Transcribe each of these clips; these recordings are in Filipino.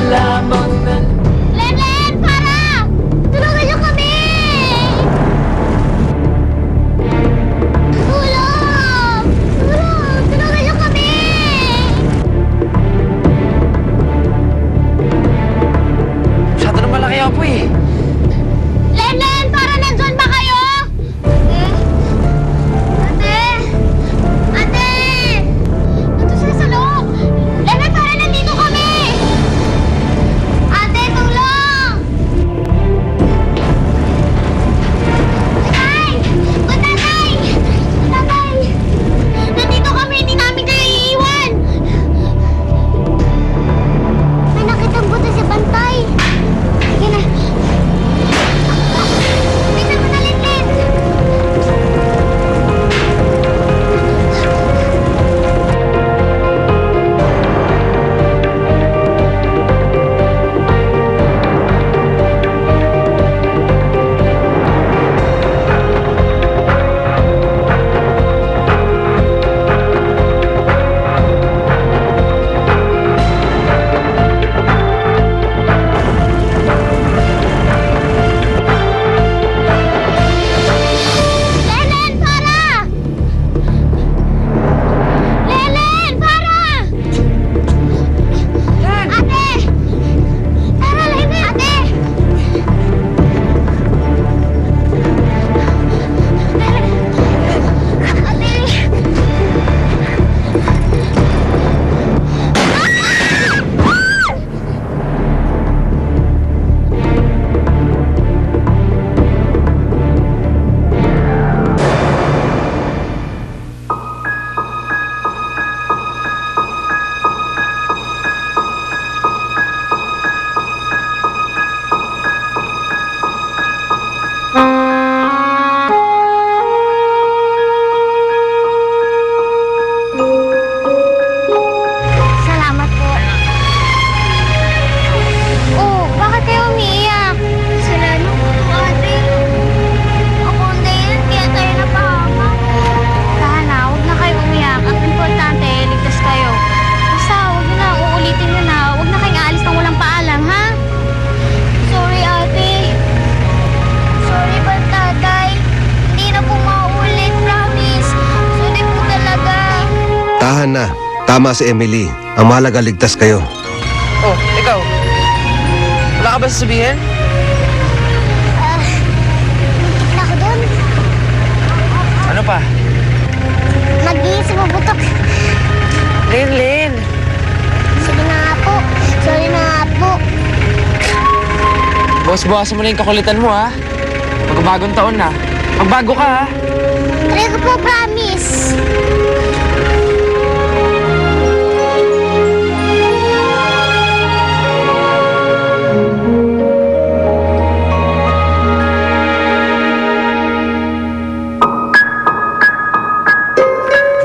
lamang na... Len! Para! Tulungan niyo kami! Tulong! Tulong! Tulungan niyo kami! Masyado na malaki ako eh. Len! Para nandun ba kayo? Ate! Ate! Ito sila sa loob! Len! Para nandito kami! Ate, tulong! Tatay! Tatay! Tatay! Nandito kami! Hindi namin kayo iiwan! May nakitang buto sa bantay! Sige na! Bisa mo na, Len! Len! Para! Len! Para! Ate! Tara, Len! Ate! Salamat po. Oh, bakit kayo umiiyak? Kasalanan ko to, ate. Ako hindi yan, kaya tayo napahamak. Sana, huwag na kayo umiyak. Ang importante, ligtas kayo. Basta, huwag nyo na, uulitin nyo na. Huwag na kayong aalis nang walang paalam, ha? Sorry, ate. Sorry ba, tatay? Hindi na po maulit, promise. Sorry po talaga. Tahan na. Tama si Emily. Ang mahalaga ligtas kayo. Oh, ikaw. Wala ka ba sasabihin? Wala ko doon. Ano pa? Mag-iis mabutok. Len! Sige na nga po. Sorry na nga po. Bawas-bawasan mo na yung kakulitan mo, ha? Magbagong taon na. Magbago ka, ha? Try ko po, promise.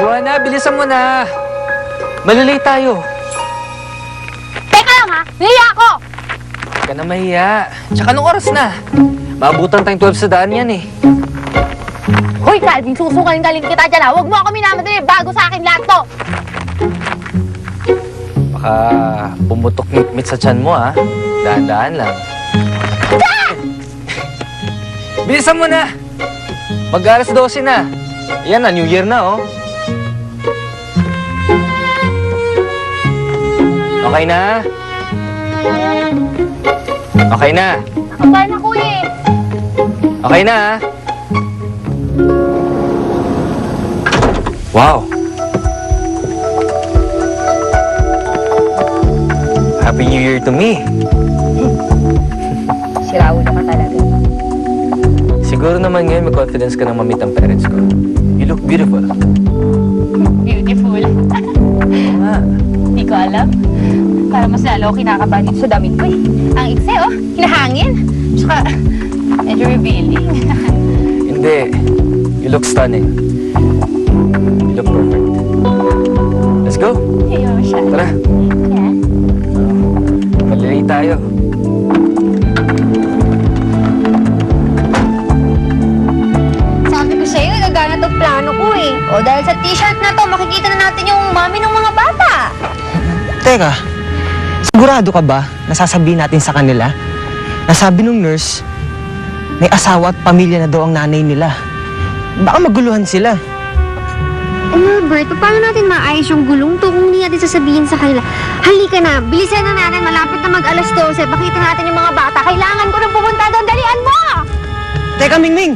Joanna, bilisan mo na. Malilate tayo. Teka lang ha, niya ako! Huwag ka na mahiya. Tsaka anong oras na? Maabutan tayong 12 sa daan yan eh. Hoy, Calvin, susungaling-galing kita dyan ha. Huwag mo ako minamadali, bago sa akin lahat to. Baka pumutok mit sa tiyan mo, ha? Daan-daan lang. Bilisan mo na! Mag-alas 12 na. Yan na, New Year na, oh. Okay na? Okay na? Nakabahan ako eh. Okay na, ha? Wow! Happy New Year to me! Siraulo ka talaga. Siguro naman ngayon may confidence ka na mamit ang parents ko. You look beautiful. Beautiful. Oo nga. Hindi ko alam. Para mas lalo ako kinakabahan dito sa damit ko eh. Ang ikse oh, hinahangin. Tsaka, medyo revealing. Hindi. You look stunning. You look perfect. Let's go. Ayaw siya. Tara. Yeah. Malilate tayo. Sabi ko sa'yo, nagana tong plano ko eh. O dahil sa t-shirt na to, makikita na natin yung mami ng mga bata. Teka, Sigurado ka ba na sasabihin natin sa kanila? Nasabi nung nurse, may asawa at pamilya na daw ang nanay nila. Baka maguluhan sila. Albert, paano natin maayos yung gulong to kung hindi natin sasabihin sa kanila? Halika na, bilisan na natin, malapit na mag-alas 12. Pakita natin yung mga bata. Kailangan ko nang pumunta doon. Dalian mo! Teka, Mingming!